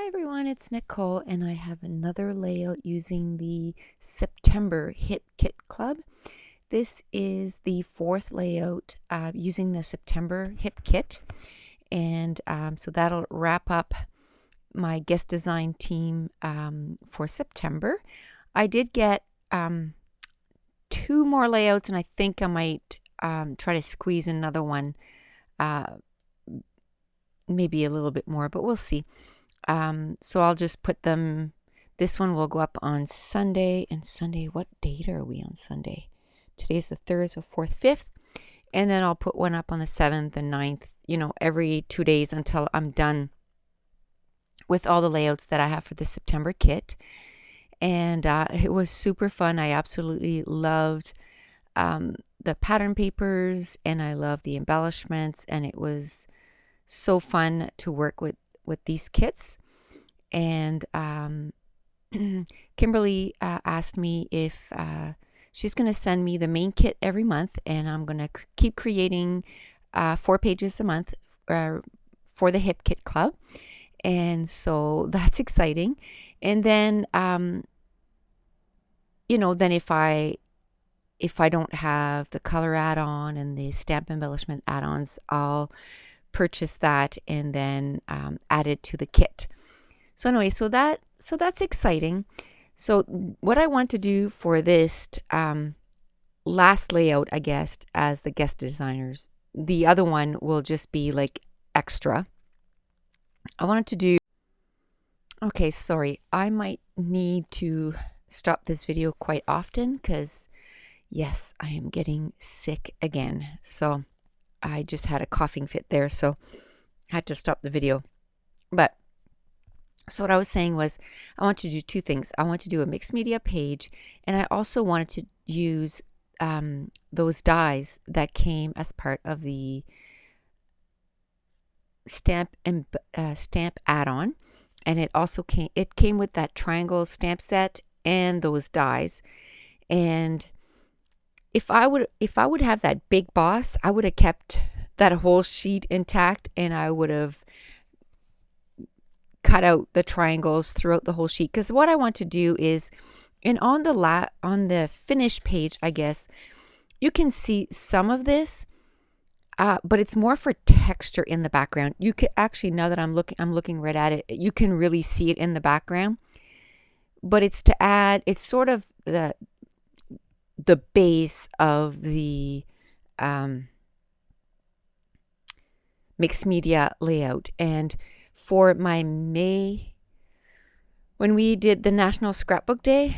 Hi everyone, it's Nicole and I have another layout using the September Hip Kit Club. This is the fourth layout using the September Hip Kit, and so that'll wrap up my guest design team for September. I did get two more layouts and I think I might try to squeeze another one, maybe a little bit more, but we'll see. So I'll just put them, this one will go up on Sunday, and Sunday, what date are we on Sunday? Today's the 3rd, so 4th, 5th, and then I'll put one up on the 7th and 9th, every 2 days until I'm done with all the layouts that I have for the September kit. And it was super fun. I absolutely loved the pattern papers, and I loved the embellishments, and it was so fun to work with these kits. And Kimberly asked me if she's going to send me the main kit every month, and I'm going to keep creating 4 pages a month for the Hip Kit Club. And so that's exciting. And then then if I don't have the color add-on and the stamp embellishment add-ons, I'll purchase that and then add it to the kit. So anyway, so that's exciting. So what I want to do for this last layout, I guess, as the guest designers, the other one will just be like extra. I wanted to do, okay, sorry, I might need to stop this video quite often because yes, I am getting sick again. So I just had a coughing fit there, so I had to stop the video. But so what I was saying was I want to do 2 things. I want to do a mixed media page, and I also wanted to use those dies that came as part of the stamp add-on, and it also came with that triangle stamp set and those dies. And if I would have that big boss, I would have kept that whole sheet intact, and I would have cut out the triangles throughout the whole sheet. Because what I want to do is, and on the finish page, I guess you can see some of this, but it's more for texture in the background. You can actually, now that I'm looking right at it, you can really see it in the background. But it's to add, it's sort of the base of the mixed media layout. And for my May, when we did the National Scrapbook Day,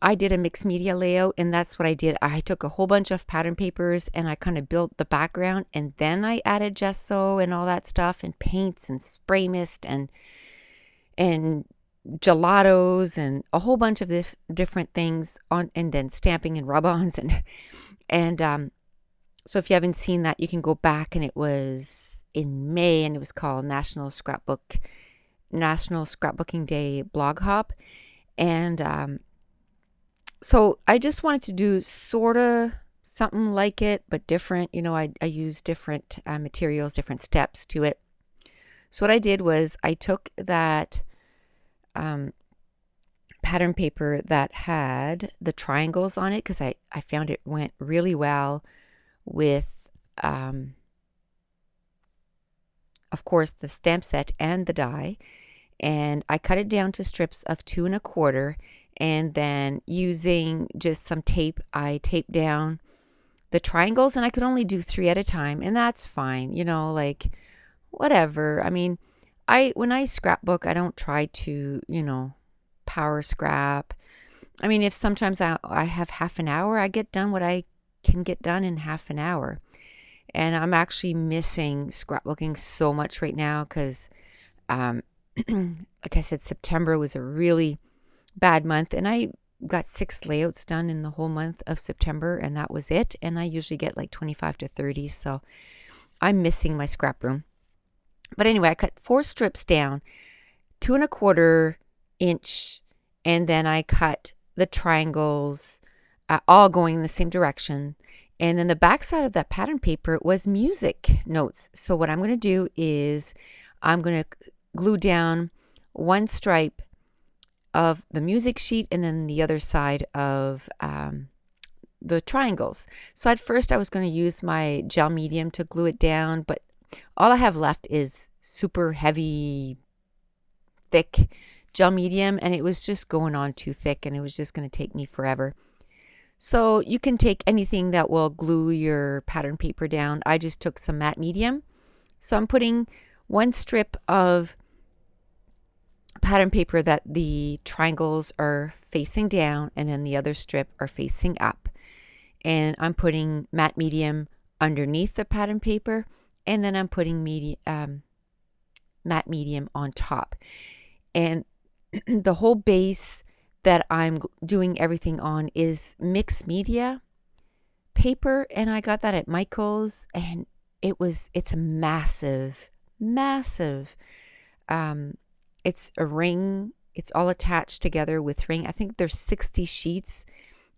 I did a mixed media layout, and that's what I did. I took a whole bunch of pattern papers and I kind of built the background, and then I added gesso and all that stuff, and paints and spray mist and gelatos and a whole bunch of different things on, and then stamping and rub-ons, and so if you haven't seen that, you can go back, and it was in May, and it was called National Scrapbooking Day Blog Hop. And so I just wanted to do sort of something like it, but different. I use different materials, different steps to it. So what I did was I took that pattern paper that had the triangles on it, because I found it went really well with of course the stamp set and the die, and I cut it down to strips of 2 1/4, and then using just some tape I taped down the triangles, and I could only do 3 at a time, and that's fine, like whatever. I mean, when I scrapbook, I don't try to, power scrap. I mean, if sometimes I have half an hour, I get done what I can get done in half an hour. And I'm actually missing scrapbooking so much right now because, like I said, September was a really bad month, and I got 6 layouts done in the whole month of September, and that was it. And I usually get like 25 to 30, so I'm missing my scrap room. But anyway, I cut 4 strips down, 2 1/4 inch, and then I cut the triangles all going in the same direction. And then the back side of that pattern paper was music notes. So what I'm going to do is I'm going to glue down one stripe of the music sheet and then the other side of the triangles. So at first I was going to use my gel medium to glue it down, but all I have left is super heavy, thick gel medium, and it was just going on too thick, and it was just going to take me forever. So you can take anything that will glue your pattern paper down. I just took some matte medium. So I'm putting one strip of pattern paper that the triangles are facing down, and then the other strip are facing up. And I'm putting matte medium underneath the pattern paper, and then I'm putting matte medium on top. And the whole base that I'm doing everything on is mixed media paper, and I got that at Michael's, and it's a massive. It's a ring. It's all attached together with ring. I think there's 60 sheets.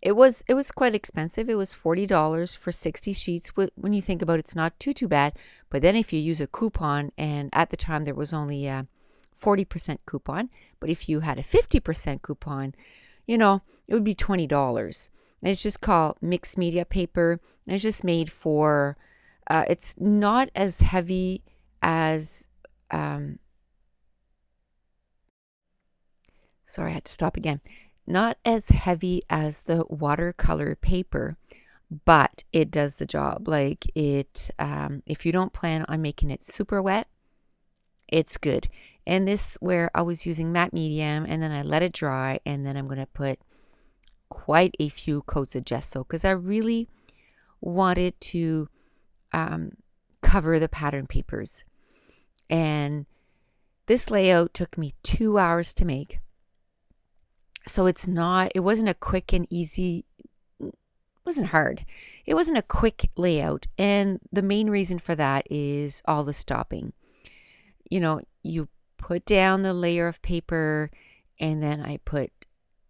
It was quite expensive. It was $40 for 60 sheets. When you think about it, it's not too bad. But then if you use a coupon, and at the time there was only a 40% coupon, but if you had a 50% coupon, it would be $20. And it's just called mixed media paper. And it's just made for, it's not as heavy as, sorry, I had to stop again. Not as heavy as the watercolor paper, but it does the job. Like it, if you don't plan on making it super wet, it's good. And this where I was using matte medium, and then I let it dry, and then I'm going to put quite a few coats of gesso because I really wanted to cover the pattern papers. And this layout took me 2 hours to make. So it wasn't a quick and easy, it wasn't hard. It wasn't a quick layout. And the main reason for that is all the stopping. You put down the layer of paper, and then I put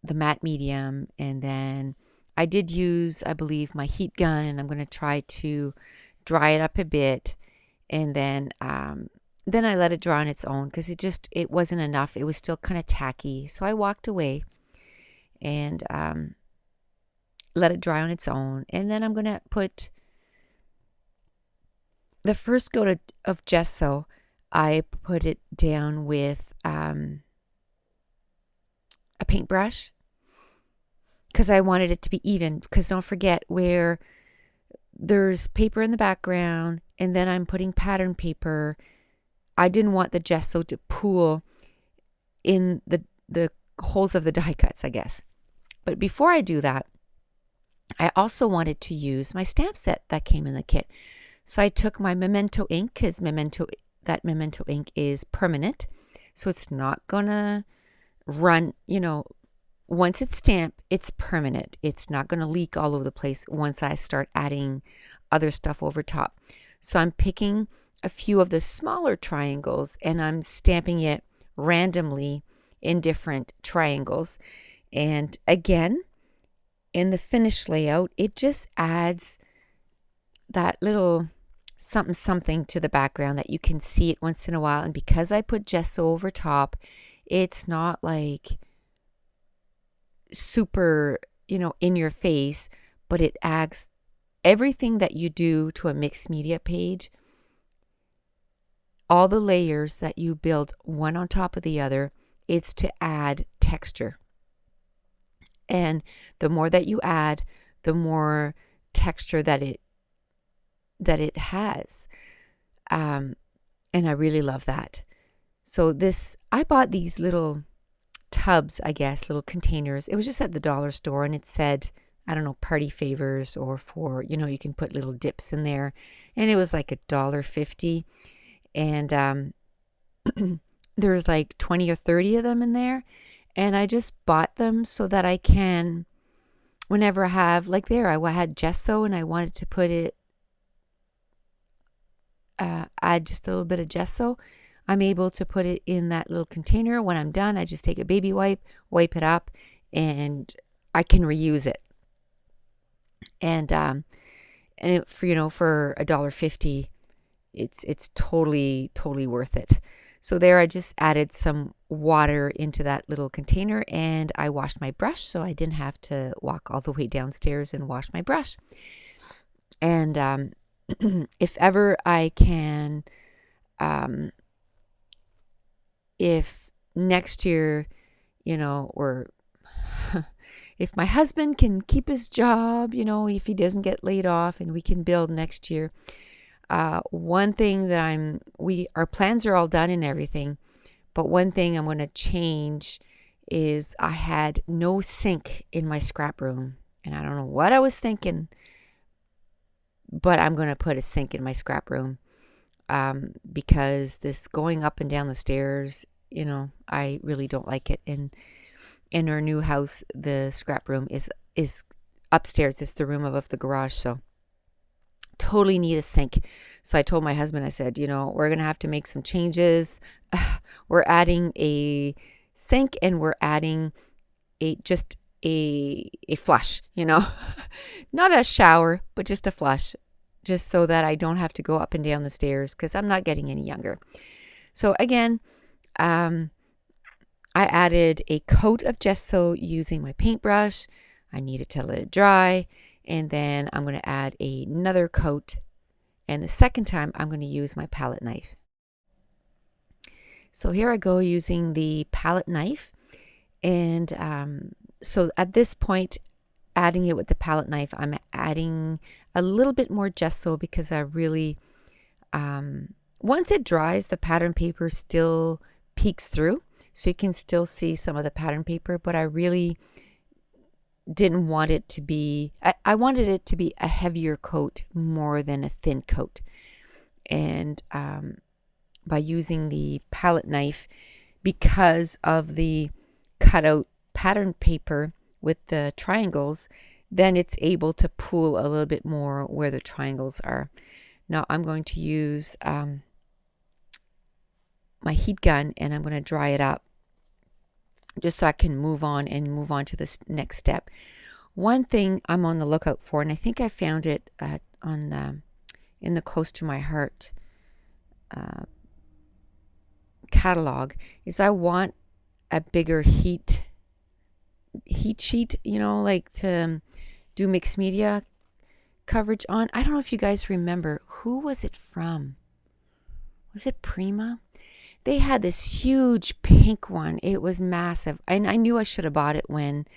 the matte medium, and then I did use, I believe, my heat gun, and I'm going to try to dry it up a bit. And then I let it dry on its own because it wasn't enough. It was still kind of tacky. So I walked away and let it dry on its own. And then I'm going to put the first coat of gesso. I put it down with a paintbrush because I wanted it to be even. Because don't forget, where there's paper in the background and then I'm putting pattern paper, I didn't want the gesso to pool in the holes of the die cuts, I guess. But before I do that, I also wanted to use my stamp set that came in the kit. So I took my Memento ink, because Memento ink is permanent. So it's not gonna run, once it's stamped, it's permanent. It's not gonna leak all over the place once I start adding other stuff over top. So I'm picking a few of the smaller triangles and I'm stamping it randomly in different triangles. And again, in the finished layout, it just adds that little something to the background that you can see it once in a while. And because I put gesso over top, it's not like super, in your face, but it adds everything that you do to a mixed media page. All the layers that you build one on top of the other, it's to add texture. And the more that you add, the more texture that it has. And I really love that. So I bought these little tubs, I guess, little containers. It was just at the dollar store, and it said, I don't know, party favors, or for, you can put little dips in there. And it was like $1.50. And there's like 20 or 30 of them in there. And I just bought them so that I can, whenever I have, like I had gesso and I wanted to put it, add just a little bit of gesso, I'm able to put it in that little container. When I'm done, I just take a baby wipe it up, and I can reuse it. And for $1.50, it's totally worth it. So there I just added some water into that little container and I washed my brush so I didn't have to walk all the way downstairs and wash my brush. And if ever I can, if next year, or if my husband can keep his job, if he doesn't get laid off and we can build next year, one thing that our plans are all done and everything, but one thing I'm going to change is I had no sink in my scrap room, and I don't know what I was thinking, but I'm going to put a sink in my scrap room, because this going up and down the stairs, I really don't like it. And in our new house, the scrap room is upstairs. It's the room above the garage, so totally need a sink. So I told my husband, I said, we're going to have to make some changes. We're adding a sink and we're adding just a flush, not a shower, but just a flush, just so that I don't have to go up and down the stairs because I'm not getting any younger. So again, I added a coat of gesso using my paintbrush. I needed to let it dry. And then I'm going to add another coat. And the second time, I'm going to use my palette knife. So here I go using the palette knife. And so at this point, adding it with the palette knife, I'm adding a little bit more gesso because I really, once it dries, the pattern paper still peeks through. So you can still see some of the pattern paper, but I really didn't want it to be, I wanted it to be a heavier coat more than a thin coat. And by using the palette knife, because of the cutout pattern paper with the triangles, then it's able to pull a little bit more where the triangles are. Now I'm going to use my heat gun and I'm going to dry it up just so I can move on to this next step. One thing I'm on the lookout for, and I think I found it in the Close to My Heart catalog, is I want a bigger heat sheet, like to do mixed media coverage on. I don't know if you guys remember, who was it from? Was it Prima? They had this huge pink one. It was massive. And I knew I should have bought it when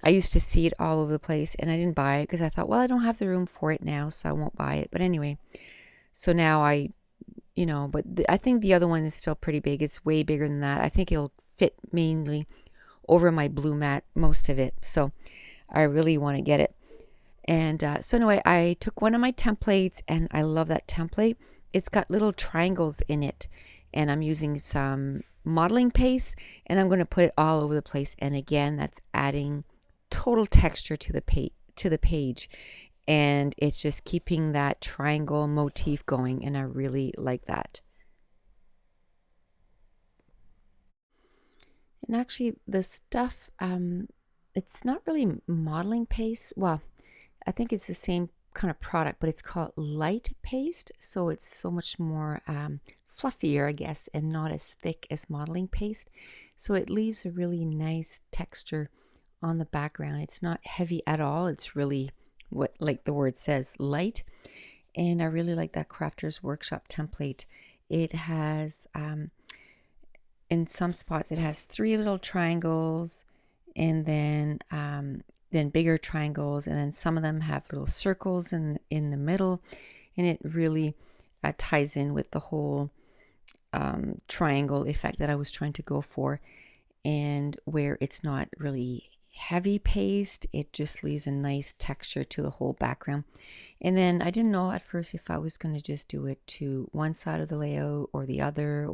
I used to see it all over the place. And I didn't buy it because I thought, well, I don't have the room for it now, so I won't buy it. But anyway, so now I think the other one is still pretty big. It's way bigger than that. I think it'll fit mainly over my blue mat, most of it. So I really want to get it. And so anyway, I took one of my templates and I love that template. It's got little triangles in it. And I'm using some modeling paste and I'm going to put it all over the place. And again, that's adding total texture to the page. And it's just keeping that triangle motif going. And I really like that. And actually the stuff, it's not really modeling paste. Well, I think it's the same kind of product, but it's called light paste. So it's so much more fluffier, I guess, and not as thick as modeling paste. So it leaves a really nice texture on the background. It's not heavy at all. It's really what, like the word says, light. And I really like that Crafters Workshop template. It has, in some spots, it has 3 little triangles and then bigger triangles, and then some of them have little circles in the middle, and it really ties in with the whole triangle effect that I was trying to go for. And where it's not really heavy paste, it just leaves a nice texture to the whole background. And then I didn't know at first if I was going to just do it to one side of the layout or the other,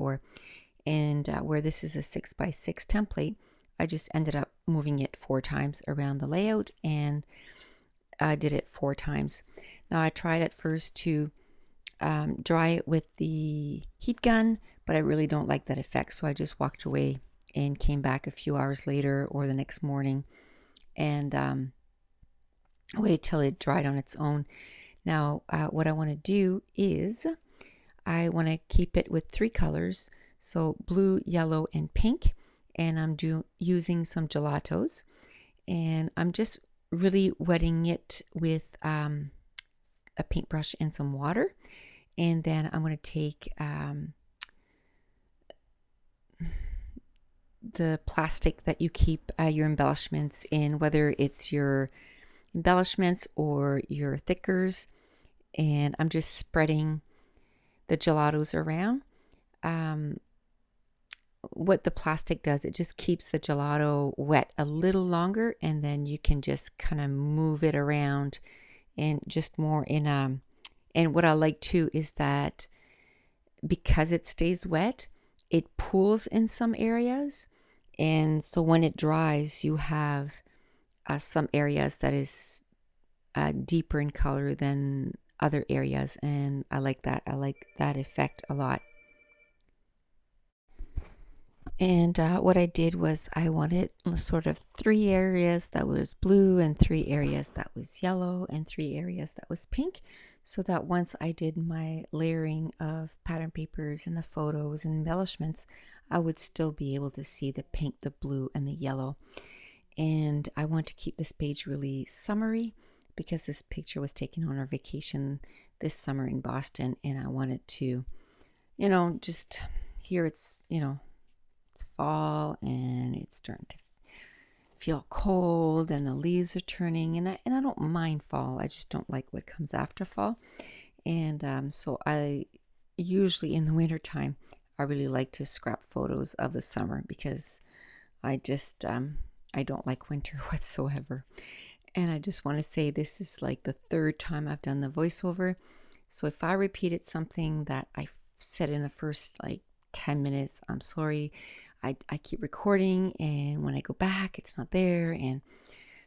and where this is a 6x6 template, I just ended up moving it 4 times around the layout, and I did it 4 times. Now I tried at first to dry it with the heat gun, but I really don't like that effect, so I just walked away and came back a few hours later or the next morning and waited till it dried on its own. Now what I want to do is I want to keep it with 3 colors. So blue, yellow, and pink. And I'm using some gelatos. And I'm just really wetting it with a paintbrush and some water. And then I'm going to take the plastic that you keep your embellishments in, whether it's your embellishments or your thickers, and I'm just spreading the gelatos around. What the plastic does, it just keeps the gelato wet a little longer, and then you can just kind of move it around and just more in and what I like too is that because it stays wet, it pools in some areas, and so when it dries, you have some areas that is deeper in color than other areas, and I like that. I like that effect a lot. And what I did was I wanted sort of 3 areas that was blue and 3 areas that was yellow and 3 areas that was pink, so that once I did my layering of pattern papers and the photos and embellishments, I would still be able to see the pink, the blue, and the yellow. And I want to keep this page really summery because this picture was taken on our vacation this summer in Boston, and I wanted to, just here it's, it's fall and it's starting to feel cold and the leaves are turning, and I don't mind fall. I just don't like what comes after fall. And so I usually in the winter time I really like to scrap photos of the summer because I just I don't like winter whatsoever. And I just want to say this is like the 3rd time I've done the voiceover. So if I repeated something that I said in the first 10 minutes, I'm sorry. I keep recording, and when I go back, it's not there. And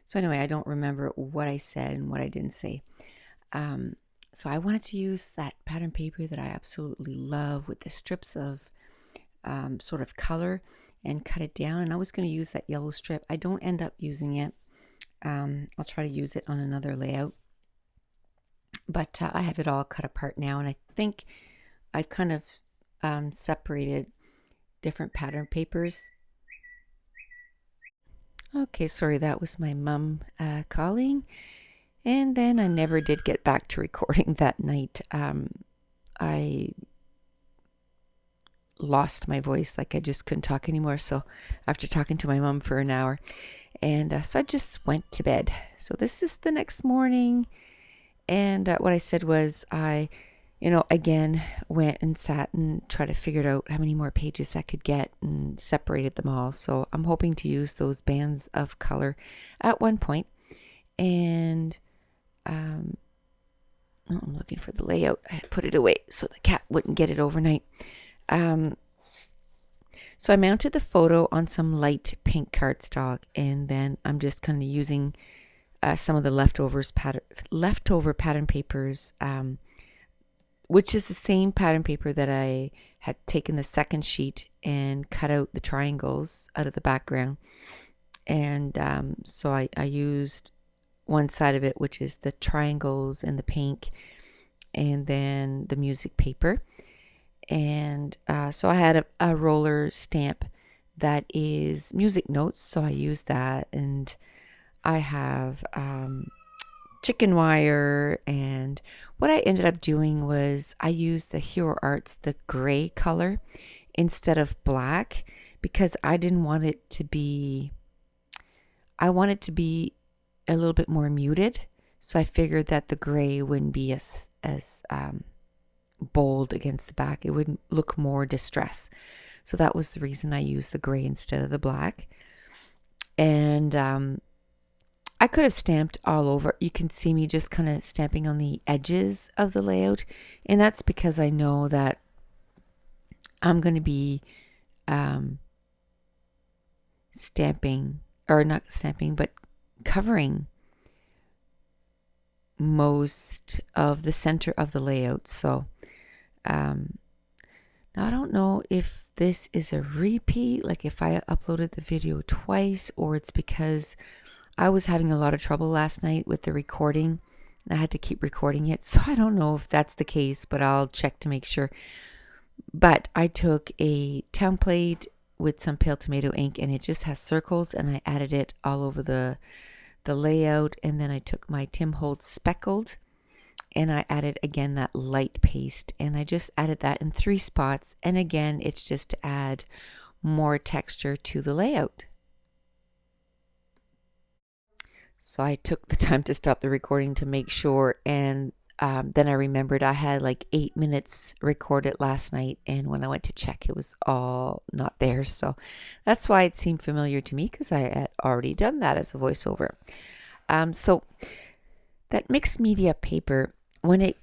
so anyway, I don't remember what I said and what I didn't say. So I wanted to use that pattern paper that I absolutely love with the strips of sort of color and cut it down. And I was going to use that yellow strip. I don't end up using it. I'll try to use it on another layout. But I have it all cut apart now, and I think I kind of separated different pattern papers. Okay, sorry, that was my mom calling. And then I never did get back to recording that night. I lost my voice, I just couldn't talk anymore. So after talking to my mom for an hour, and so I just went to bed. So this is the next morning, and what I said was I again went and sat and tried to figure out how many more pages I could get and separated them all. So I'm hoping to use those bands of color at one point. And I'm looking for the layout. I had put it away so the cat wouldn't get it overnight. So I mounted the photo on some light pink cardstock, and then I'm just kind of using some of the leftover pattern papers, which is the same pattern paper that I had taken the second sheet and cut out the triangles out of the background. And so I used one side of it, which is the triangles and the pink, and then the music paper. And so I had a roller stamp that is music notes, so I used that. And I have chicken wire, and what I ended up doing was I used the Hero Arts, the gray color, instead of black, because I didn't want it to be, I want it to be a little bit more muted. So I figured that the gray wouldn't be as bold against the back. It would look more distress. So that was the reason I used the gray instead of the black. And I could have stamped all over. You can see me just kind of stamping on the edges of the layout, and that's because I know that I'm going to be stamping, or not stamping, but covering most of the center of the layout. So now I don't know if this is a repeat, like if I uploaded the video twice, or it's because I was having a lot of trouble last night with the recording and I had to keep recording it. So I don't know if that's the case, but I'll check to make sure. But I took a template with some pale tomato ink, and it just has circles, and I added it all over the layout. And then I took my Tim Holtz speckled, and I added again that light paste, and I just added that in 3 spots. And again, it's just to add more texture to the layout. So I took the time to stop the recording to make sure, and then I remembered I had like 8 minutes recorded last night, and when I went to check, it was all not there. So that's why it seemed familiar to me, because I had already done that as a voiceover. So that mixed media paper, when it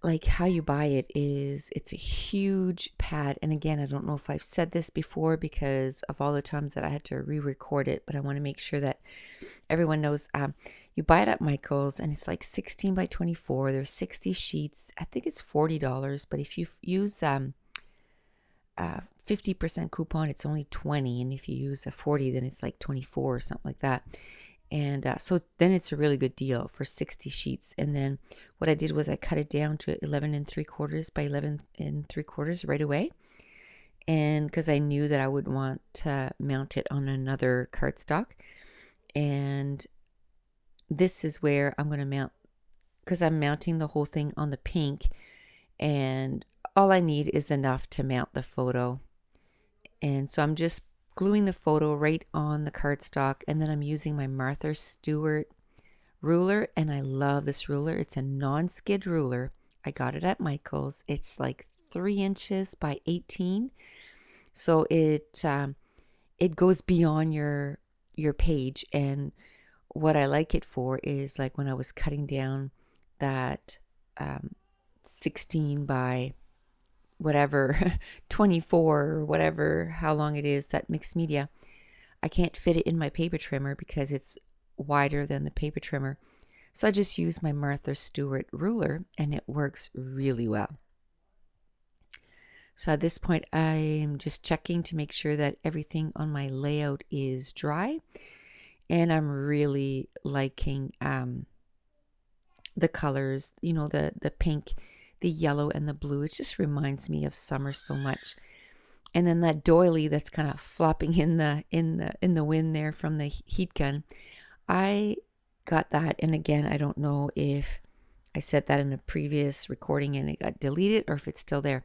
like how you buy it is, it's a huge pad. And again, I don't know if I've said this before because of all the times that I had to re-record it, but I want to make sure that everyone knows. You buy it at Michael's, and it's like 16 by 24. There's 60 sheets. I think it's $40, but if you use 50% coupon, it's only 20, and if you use a 40, then it's like 24 or something like that. And so then it's a really good deal for 60 sheets. And then what I did was I cut it down to 11 3/4 by 11 3/4 right away. And because I knew that I would want to mount it on another cardstock. And this is where I'm going to mount, because I'm mounting the whole thing on the pink. And all I need is enough to mount the photo. And so I'm just gluing the photo right on the cardstock, and then I'm using my Martha Stewart ruler, and I love this ruler. It's a non-skid ruler. I got it at Michael's. It's like 3 inches by 18, so it goes beyond your page. And what I like it for is, like, when I was cutting down that 16 by whatever 24 or whatever, how long it is, that mixed media, I can't fit it in my paper trimmer because it's wider than the paper trimmer. So I just use my Martha Stewart ruler, and it works really well. So at this point, I'm just checking to make sure that everything on my layout is dry, and I'm really liking the colors, the pink, the yellow, and the blue. It just reminds me of summer so much. And then that doily that's kind of flopping in the wind there from the heat gun, I got that. And again, I don't know if I said that in a previous recording and it got deleted or if it's still there,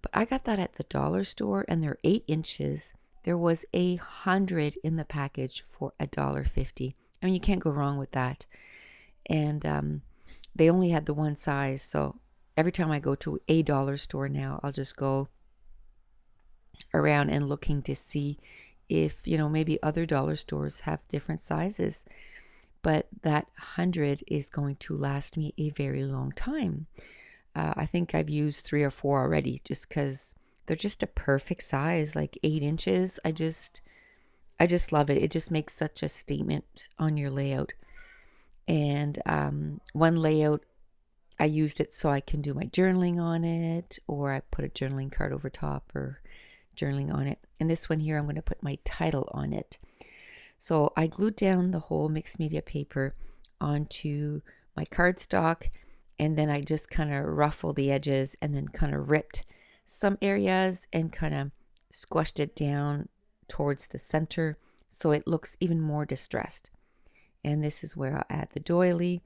but I got that at the dollar store, and they're 8 inches. There was 100 in the package for $1.50. I mean, you can't go wrong with that. And they only had the one size, so every time I go to a dollar store now, I'll just go around and looking to see if maybe other dollar stores have different sizes. But that 100 is going to last me a very long time. I think I've used 3 or 4 already, just because they're just a perfect size, like 8 inches. I just love it. It just makes such a statement on your layout. And one layout, I used it so I can do my journaling on it, or I put a journaling card over top or journaling on it. And this one here, I'm going to put my title on it. So I glued down the whole mixed media paper onto my cardstock, and then I just kind of ruffled the edges and then kind of ripped some areas and kind of squashed it down towards the center so it looks even more distressed. And this is where I'll add the doily,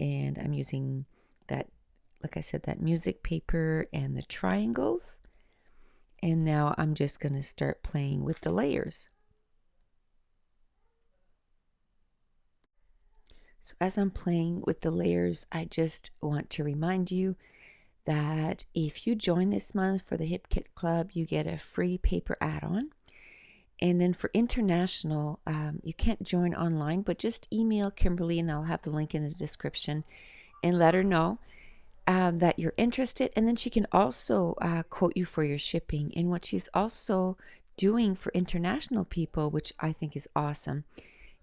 and I'm using that, like I said, that music paper and the triangles. And now I'm just going to start playing with the layers. So as I'm playing with the layers, I just want to remind you that if you join this month for the Hip Kit Club, you get a free paper add-on. And then for international, you can't join online, but just email Kimberly, and I'll have the link in the description, and let her know that you're interested. And then she can also quote you for your shipping. And what she's also doing for international people, which I think is awesome,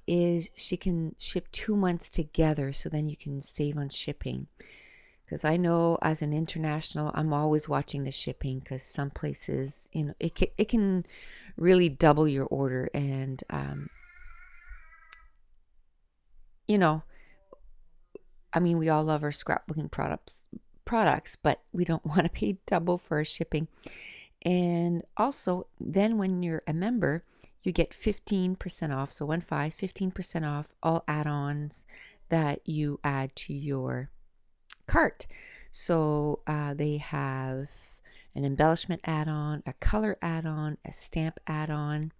is she can ship 2 months together, so then you can save on shipping. Because I know as an international, I'm always watching the shipping, because some places, it can really double your order. And I mean, we all love our scrapbooking products, but we don't want to pay double for shipping. And also, then when you're a member, you get 15% off. So 15% off all add-ons that you add to your cart. So they have an embellishment add-on, a color add-on, a stamp add-on,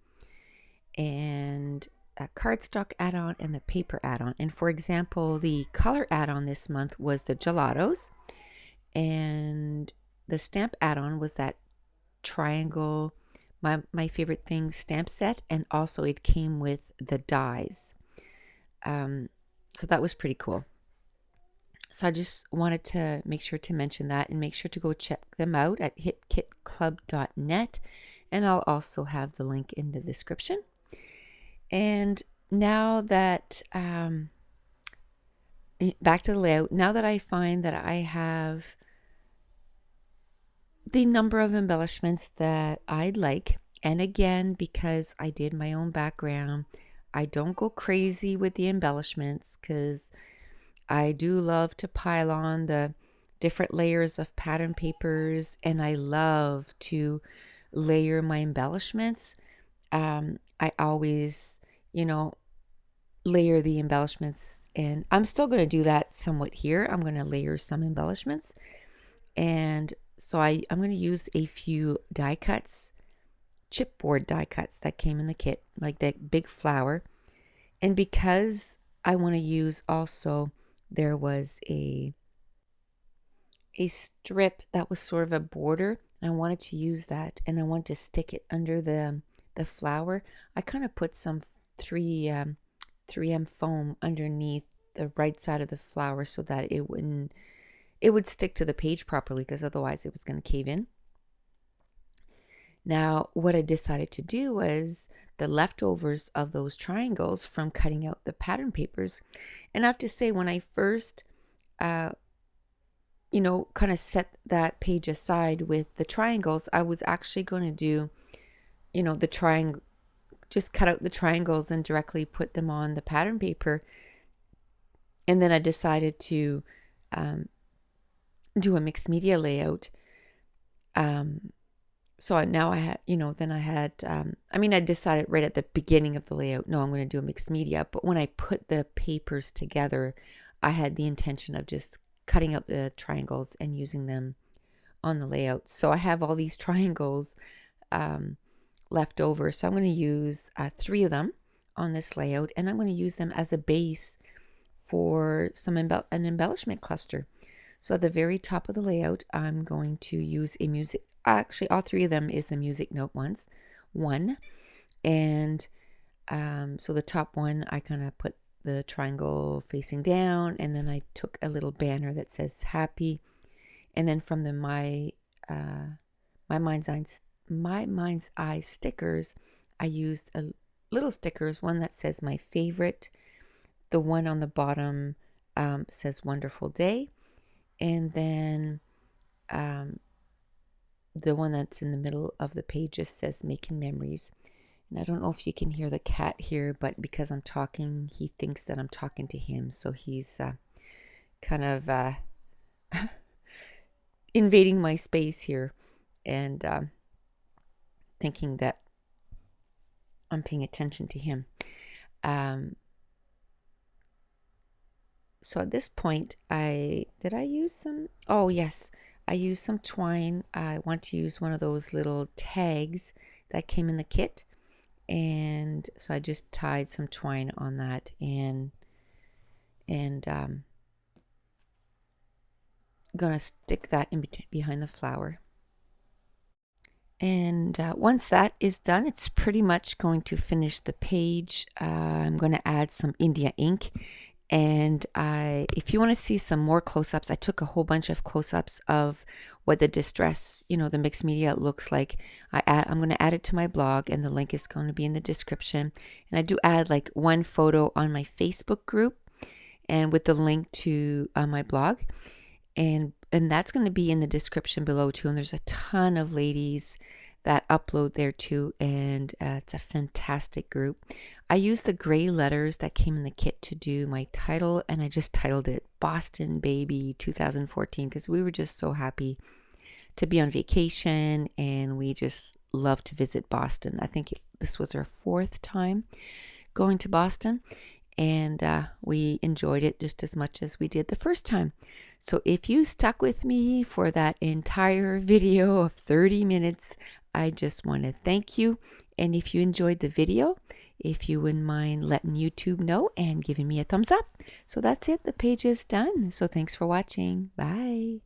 and a cardstock add-on, and the paper add-on. And for example, the color add-on this month was the gelatos, and the stamp add-on was that triangle, my favorite thing, stamp set, and also it came with the dies. So that was pretty cool. So I just wanted to make sure to mention that, and make sure to go check them out at hipkitclub.net, and I'll also have the link in the description. And now that back to the layout, now that I find that I have the number of embellishments that I'd like, and again, because I did my own background, I don't go crazy with the embellishments, because I do love to pile on the different layers of pattern papers, and I love to layer my embellishments. I always, layer the embellishments, and I'm still going to do that somewhat here. I'm going to layer some embellishments, and so I'm going to use a few die cuts, chipboard die cuts that came in the kit, like that big flower. And because I want to use also, there was a strip that was sort of a border, and I wanted to use that, and I wanted to stick it under the flower. I kind of put some 3M foam underneath the right side of the flower so that it would stick to the page properly, because otherwise it was going to cave in. Now, what I decided to do was the leftovers of those triangles from cutting out the pattern papers. And I have to say, when I first, kind of set that page aside with the triangles, I was actually going to do, the triangle, just cut out the triangles and directly put them on the pattern paper. And then I decided to do a mixed media layout. So now I had, I decided right at the beginning of the layout, no, I'm going to do a mixed media. But when I put the papers together, I had the intention of just cutting out the triangles and using them on the layout. So I have all these triangles left over. So I'm going to use 3 of them on this layout, and I'm going to use them as a base for an embellishment cluster. So at the very top of the layout, I'm going to use actually all 3 of them is the music note one. And so the top one, I kind of put the triangle facing down, and then I took a little banner that says happy. And then from the my mind's eye stickers, I used a little stickers, one that says my favorite. The one on the bottom says wonderful day. And then the one that's in the middle of the page just says making memories. And I don't know if you can hear the cat here, but because I'm talking, he thinks that I'm talking to him. So he's kind of invading my space here, and thinking that I'm paying attention to him. So at this point, did I use some? Oh, yes, I used some twine. I want to use one of those little tags that came in the kit. And so I just tied some twine on that, and gonna stick that in behind the flower. And once that is done, it's pretty much going to finish the page. I'm going to add some India ink. And if you want to see some more close-ups, I took a whole bunch of close-ups of what the distress, the mixed media looks like. I'm going to add it to my blog, and the link is going to be in the description. And I do add like one photo on my Facebook group, and with the link to my blog. And that's going to be in the description below too. And there's a ton of ladies that upload there too, and it's a fantastic group. I used the gray letters that came in the kit to do my title, and I just titled it Boston baby 2014 because we were just so happy to be on vacation, and we just love to visit Boston. I think this was our 4th time going to Boston, and we enjoyed it just as much as we did the first time. So if you stuck with me for that entire video of 30 minutes, I just want to thank you. And if you enjoyed the video, if you wouldn't mind letting YouTube know and giving me a thumbs up. So that's it. The page is done. So thanks for watching. Bye.